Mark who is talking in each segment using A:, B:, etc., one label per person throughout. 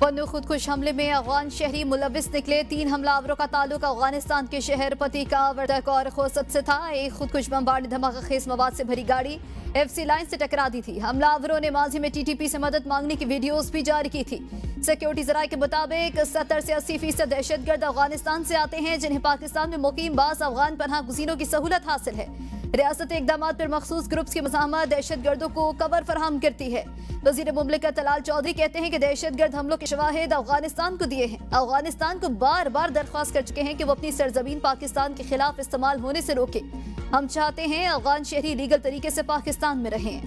A: पन्नू खुदकुश हमले में अफगान शहरी मुलविस निकले। 3 हमलावरों का ताल्लुक अफगानिस्तान के शहर पतिका, वर्दक और खोसत से था। एक खुदकुश बमबार ने धमाकेखेज मवाद से भरी गाड़ी FC लाइन से टकरा दी थी। हमलावरों ने माजी में TTP से मदद मांगने की वीडियोस भी जारी की थी। सिक्योरिटी जराये के मुताबिक 70 से 80% दहशतगर्द अफगानिस्तान से आते हैं, जिन्हें पाकिस्तान में मुकीम बास अफगान पनाह गुज़ीरों की सहूलत हासिल है। रियासती इकदाम पर मखसूस ग्रुप्स की मज़ाहमत दहशतगर्दों को कवर फराहम करती है। वज़ीर मुमलिकत तलाल चौधरी कहते हैं कि दहशतगर्द हमलों के शवाहिद अफगानिस्तान को दिए हैं। अफगानिस्तान को बार बार दरख्वास्त कर चुके हैं कि वो अपनी सरजमीन पाकिस्तान के खिलाफ इस्तेमाल होने से रोके। हम चाहते हैं अफगान शहरी लीगल तरीके से पाकिस्तान में रहें।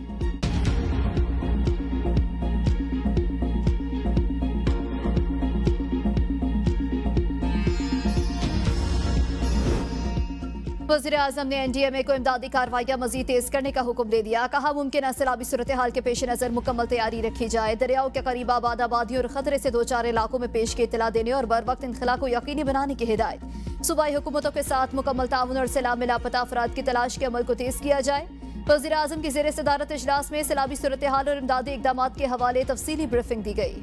A: वज़ीर आज़म ने NDMA को इमदादी कार्रवाइयाँ मजीद तेज करने का हुक्म दे दिया। कहा मुमकिन सैलाबी सूरत हाल के पेश नज़र मुकम्मल तैयारी रखी जाए। दरियाओं के करीब आबाद आबादी और खतरे से 2-4 इलाकों में पेश की इतला देने और बर वक्त इनखला को यकीनी बनाने की हिदायत। सूबाई हुकूमतों के साथ मुकम्मल ताउन और सैलाब में लापता अफराद की तलाश के अमल को तेज किया जाए। वज़ीर आज़म की ज़ेर सदारत इजलास में सैलाबी सूरत हाल और इमदादी इकदाम के हवाले तफसीली ब्रीफिंग दी गई।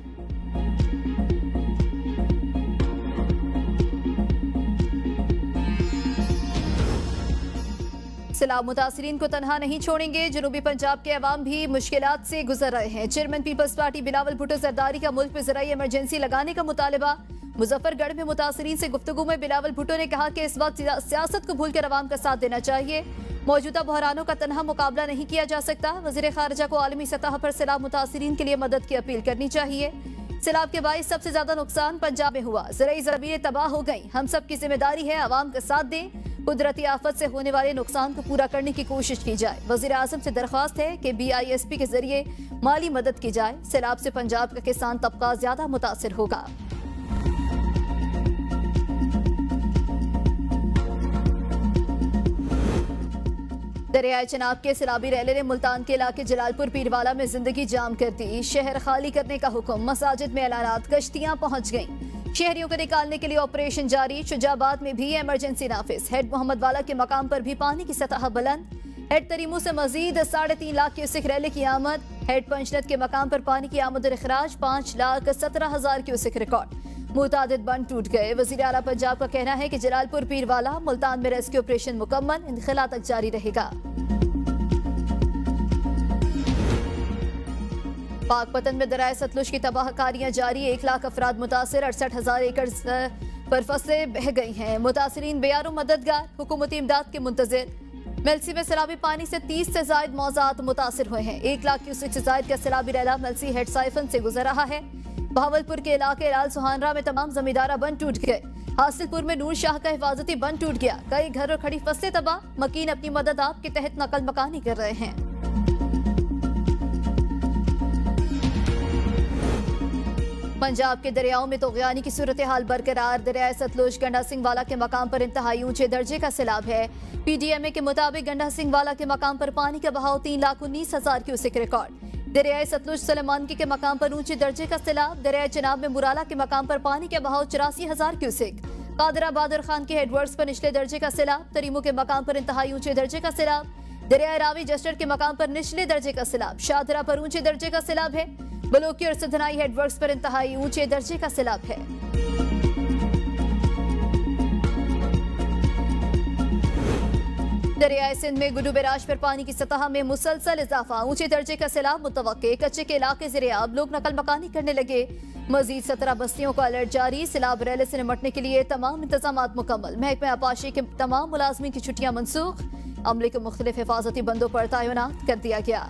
A: सैलाब मुतासिरीन को तनहा नहीं छोड़ेंगे। जनूबी पंजाब के अवाम भी मुश्किलात से गुजर रहे हैं। चेयरमैन पीपल्स पार्टी बिलावल भुट्टो जरदारी का मुल्क में ज़राई इमरजेंसी लगाने का मुतालबा। मुजफ्फरगढ़ में मुतासिरीन से गुफ्तगू में बिलावल भुट्टो ने कहा कि इस वक्त सियासत को भूलकर अवाम का साथ देना चाहिए। मौजूदा बहरानों का तनहा मुकाबला नहीं किया जा सकता। वज़ीर खारजा को आलमी सतह पर सैलाब मुतासिरीन के लिए मदद की अपील करनी चाहिए। सैलाब के बाइस सबसे ज्यादा नुकसान पंजाब में हुआ। ज़राई ज़मीनें तबाह हो गई। हम सब की जिम्मेदारी है अवाम का साथ दें। कुदरती आफत से होने वाले नुकसान को पूरा करने की कोशिश की जाए। वज़ीर आज़म से दरख्वास्त है कि BISP के जरिए माली मदद की जाए। सैलाब से पंजाब का किसान तबका ज्यादा मुतासिर होगा। दरियाए चनाब के सैलाबी रैले ने मुल्तान के इलाके जलालपुर पीरवाला में जिंदगी जाम कर दी। शहर खाली करने का हुक्म, मसाजिद में ऐलानात, कश्तियां पहुंच गईं। शहरियों को निकालने के लिए ऑपरेशन जारी। शुजाबाद में भी इमरजेंसी नाफिज। हेड मोहम्मद वाला के मकाम पर भी पानी की सतह बुलंद। हेड तरीमू से मजीद 3.5 लाख क्यूसेक रैले की आमद। हेड पंचनद के मकाम पर पानी की आमद और अखराज 5,17,000 क्यूसेक रिकॉर्ड। मुतादिद बंद टूट गए। वज़ीर आला पंजाब का कहना है कि जलालपुर पीरवाला मुल्तान में रेस्क्यू ऑपरेशन मुकम्मल, इंखला तक जारी रहेगा। पाकपतन में दरियाए सतलुज की तबाहकारियां जारी। 1 लाख अफराद मुतासिर। 68,000 एकड़ पर फसलें बह गई हैं। मुतासिरीन बेयारो मददगार, हुकूमती इमदाद के मुंतजिर। मेलसी में सैलाबी पानी से 30 से जायद मौजात मुतासिर हुए हैं। 1 लाख क्यूसेक से जायद का सैलाबी रैला मेलसी हेड साइफन से गुजर रहा है। बहावलपुर के इलाके लाल सुहानरा में तमाम जमींदारा बंद टूट गए। हासिलपुर में नूर शाह का हिफाजती बंद टूट गया। कई घर और खड़ी फसलें तबाह। मकीन अपनी मदद आप के तहत नकल मकानी कर रहे हैं। पंजाब के दरियाओं में तोग़यानी की सूरत हाल बरकरार। दरियाए सतलुज गंडा सिंह वाला के मकाम पर इंतहाई ऊंचे दर्जे का सैलाब है। PDMA के मुताबिक गंडा सिंह वाला के मकाम पर पानी का बहाव 3,19,000 क्यूसेक रिकॉर्ड। दरियाए सतलुज सलेमानकी के मकाम पर ऊंचे दर्जे का सैलाब। दरियाए चनाब में मुराला के मकाम पर पानी का बहाव 84,000 क्यूसेक। कादराबाद और खान के हेडवर्ड्स पर निचले दर्जे का सैलाब। तरीमू के मकाम पर इंतहाई ऊंचे दर्जे का सैलाब। दरियाए रावी जस्टर के मकाम पर निचले दर्जे का सैलाब। शाहदरा पर ऊंचे दर्जे का सैलाब है। बलोकी और सिद्धनाई हेडवर्क्स पर इंतहाई ऊंचे दर्जे का सैलाब है। दरियाए सिंध में गुडू बैराज पर पानी की सतह में मुसलसल इजाफा। ऊंचे दर्जे का सैलाब मुतवक्के। कच्चे के इलाके ज़ेर-ए-आब, लोग नकल मकानी करने लगे। मजीद 17 बस्तियों को अलर्ट जारी। सैलाब रैले से निमटने के लिए तमाम इंतजामात मुकम्मल। महकमा आपाशी के तमाम मुलाजमीन की छुट्टियां मनसूख। अमले को मुख्तलिफ हिफाजती बंदों पर तैनात कर दिया गया।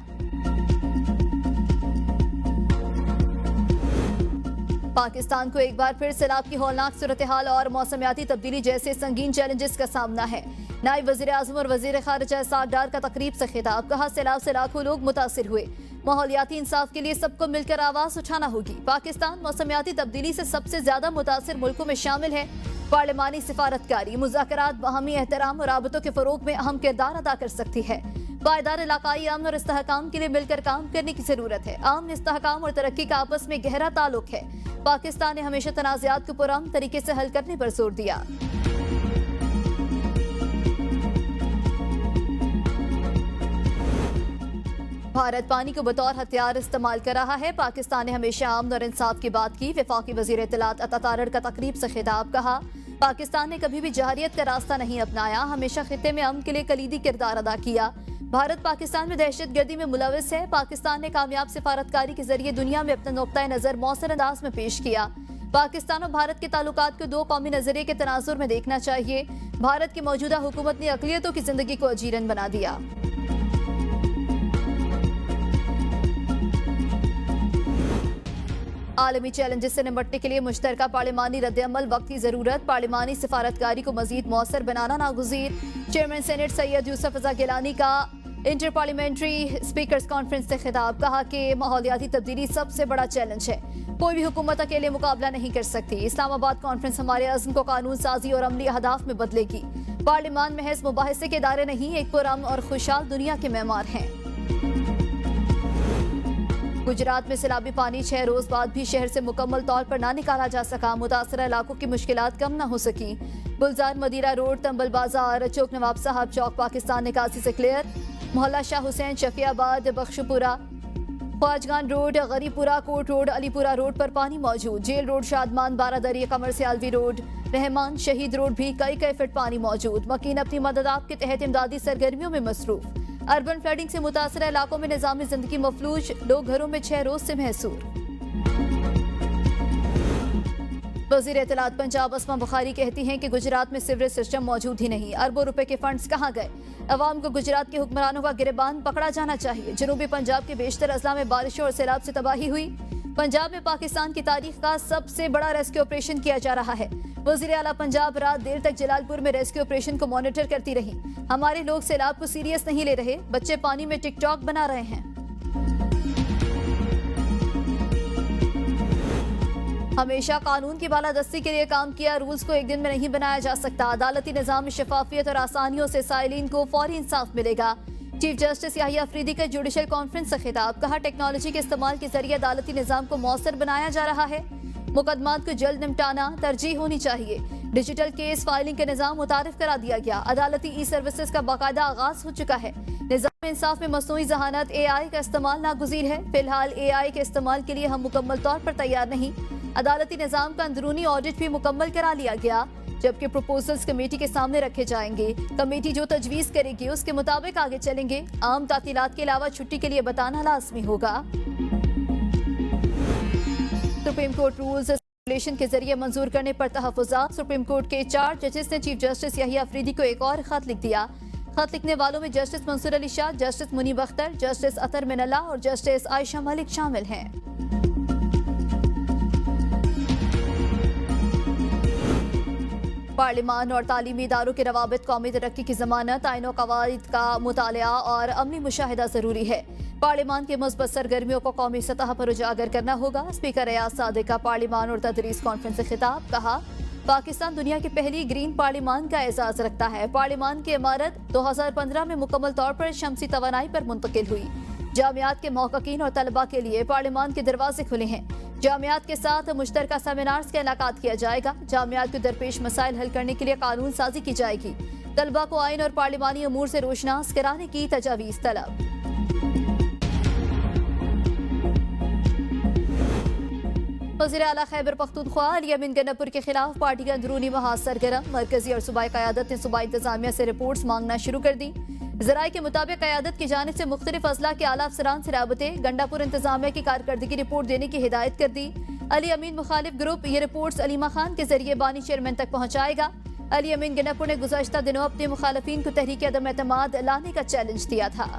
A: पाकिस्तान को एक बार फिर सैलाब की हौलनाक सूरत हाल और मौसमियाती तब्दीली जैसे संगीन चैलेंजेस का सामना है। नायब वज़ीर आज़म और वज़ीर खारजा इसहाक डार का तकरीब से खिताब। कहा सैलाब से लाखों लोग मुतासिर हुए। माहौलियाती इंसाफ के लिए सबको मिलकर आवाज उठाना होगी। पाकिस्तान मौसमियाती तब्दीली से सबसे ज्यादा मुतासिर मुल्कों में शामिल है। पार्लिमानी सिफारतकारी, मुज़ाकरात, बाहमी एहतराम और राबतों के फरोग में अहम किरदार अदा कर सकती है। पायदार इलाकाई अमन और इस्तेहकाम के लिए मिलकर काम करने की जरूरत है। अमन, इस्तेहकाम और तरक्की का आपस में गहरा ताल्लुक है। पाकिस्तान ने हमेशा तनाज़ात को पुरअमन तरीके से हल करने पर जोर दिया। भारत पानी को बतौर हथियार इस्तेमाल कर रहा है। पाकिस्तान ने हमेशा अमन और इंसाफ की बात की। वफाकी वजीर इत्तलात अता तारड़ का तकरीब से खिताब। कहा, पाकिस्तान ने कभी भी जहरियत का रास्ता नहीं अपनाया, हमेशा खित्ते में अमन के लिए कलीदी किरदार अदा किया। भारत पाकिस्तान में दहशतगर्दी में मुलविस है। पाकिस्तान ने कामयाब सिफारतकारी के जरिए दुनिया में अपना नुक्ता नजर मौसर अंदाज में पेश किया। पाकिस्तान और भारत के ताल्लुकात को दो कौमी नजरिए के तनाजुर में देखना चाहिए। भारत की मौजूदा हुकूमत ने अकलियतों की जिंदगी को अजीरन बना दिया। आलमी चैलेंजेस से निपटने के लिए मुश्तरका पार्लिमानी रद्द-ए-अमल वक्त की जरूरत। पार्लिमानी सिफारतकारी को मजीद मौसर बनाना नागुज़ीर। चेयरमैन सेनेट सैयद यूसुफ रज़ा गिलानी का इंटर पार्लियामेंट्री स्पीकर्स कॉन्फ्रेंस से खिताब। कहा कि माहौलियाती तब्दीली सबसे बड़ा चैलेंज है, कोई भी हुकूमत अकेले मुकाबला नहीं कर सकती। इस्लामाबाद कॉन्फ्रेंस हमारे अज़्म को कानून साजी और अमली अहदाफ में बदलेगी। पार्लिमान महज मुबाहिसे के दायरे नहीं, एक पुरअमन और खुशहाल दुनिया के मेहमान हैं। गुजरात में सैलाबी पानी 6 रोज बाद भी शहर से मुकम्मल तौर पर ना निकाला जा सका। मुतासरा इलाकों की मुश्किलात कम न हो सकी। गुलजार मदीरा रोड, तंबल बाजार, चौक नवाब साहब चौक पाकिस्तान निकासी से क्लियर। मोहल्ला Shah Hussain, Shafiabad, Bakhshpura, Khwajgan road, Garibpura, Kot road, Alipura road पर पानी मौजूद। जेल रोड, शादमान, बारादरी, कमर से आलवी रोड, रहमान शहीद रोड भी कई फीट पानी मौजूद। मकीन अपनी मदद आपके तहत इमदादी सरगर्मियों में मसरूफ। अर्बन फ्लडिंग से मुतासरा इलाकों में निजामी जिंदगी मफलूज, लोग घरों में 6 रोज से महसूर। वजीर इत्तलात पंजाब अस्मा बुखारी कहती हैं कि गुजरात में सीवरेज सिस्टम मौजूद ही नहीं। अरबों रुपए के फंड्स कहाँ गए? अवाम को गुजरात के हुक्मरानों का गिरबान पकड़ा जाना चाहिए। जनूबी पंजाब के बेशतर अजला में बारिशों और सैलाब से तबाही हुई। पंजाब में पाकिस्तान की तारीख का सबसे बड़ा रेस्क्यू ऑपरेशन किया जा रहा है। वजीर आला पंजाब रात देर तक जलालपुर में रेस्क्यू ऑपरेशन को मॉनिटर करती रही। हमारे लोग सैलाब को सीरियस नहीं ले रहे, बच्चे पानी में टिकटॉक बना रहे हैं। हमेशा कानून की बालादस्ती के लिए काम किया, रूल्स को एक दिन में नहीं बनाया जा सकता। अदालती निजाम में शफाफियत और आसानियों से साइलिन को फौरी इंसाफ मिलेगा। चीफ जस्टिस याहिया अफरीदी का जुडिशल कॉन्फ्रेंस से खिताब। कहा, टेक्नोलॉजी के इस्तेमाल के जरिए अदालती निजाम को मौसर बनाया जा रहा है। मुकदमात को जल्द निपटाना तरजीह होनी चाहिए। डिजिटल केस फाइलिंग का निजाम मुतारिफ करा दिया गया। अदालती ई सर्विसेज का बाकायदा आगाज हो चुका है। निजाम इंसाफ में मसनूई जहानत AI का इस्तेमाल नागुज़ीर है। फिलहाल AI के इस्तेमाल के लिए हम मुकम्मल तौर पर तैयार नहीं। अदालती निजाम का अंदरूनी ऑडिट भी मुकम्मल करा लिया गया, जबकि प्रपोजल्स कमेटी के सामने रखे जाएंगे। कमेटी जो तजवीज़ करेगी उसके मुताबिक आगे चलेंगे। आम तातीलात के अलावा छुट्टी के लिए बताना लाजमी होगा। सुप्रीम कोर्ट रूल्स रेगुलेशन के जरिए मंजूर करने पर तहफ़्फ़ुज़ात। सुप्रीम कोर्ट के 4 जजेस ने चीफ जस्टिस याहिया अफरीदी को एक और खत लिख दिया। खत लिखने वालों में justice Mansoor Ali Shah, justice Munib Akhtar, justice Athar Minallah और जस्टिस आयशा मलिक शामिल हैं। पार्लिमान और तालीमी इदारों के रवाबित कौमी तरक्की की जमानत, आईन और कवायद का मुतालिया और अमली मुशाहिदा जरूरी है। पार्लिमान के मुस्बत सरगर्मियों को कौमी सतह पर उजागर करना होगा। स्पीकर रियाज सादिक का पार्लिमान और तदरीस कॉन्फ्रेंस से खिताब। कहा, पाकिस्तान दुनिया की पहली ग्रीन पार्लिमान का एजाज रखता है। पार्लिमान की इमारत 2015 में मुकम्मल तौर पर शमसी तवानाई पर मुंतकिल हुई। जामियात के महक़क़ीन और तलबा के लिए पार्लिमान के दरवाजे खुले हैं। जामियात के साथ मुश्तरका सेमिनार्स का इनेकाद किया जाएगा। जामियात को दरपेश मसाइल हल करने के लिए कानून साजी की जाएगी। तलबा को आइन और पार्लिमानी अमूर से रोशनास कराने की तजावीज़ तलब। वज़ीर आला खैबर पख्तूनख्वा अली अमीन गन्नपुर के खिलाफ पार्टी के अंदरूनी महाज सरगर्म। मरकजी और सूबाई क़यादत ने सूबाई इंतजामिया से रिपोर्ट्स मांगना शुरू कर दी। ज़राए के मुताबिक क़यादत की जानिब से मुख्तलिफ अज़ला के आला अफसरान से राबते, गंडापुर इंतजामिया की कारकर्दगी रिपोर्ट देने की हिदायत कर दी। अली अमीन मुखालिफ ग्रुप ये रिपोर्ट्स अलीमा खान के जरिए बानी चेयरमैन तक पहुँचाएगा। अली अमीन गन्नपुर ने गुज़श्ता दिनों अपने मुखालफिन को तहरीक अदम एतमाद लाने का चैलेंज दिया था।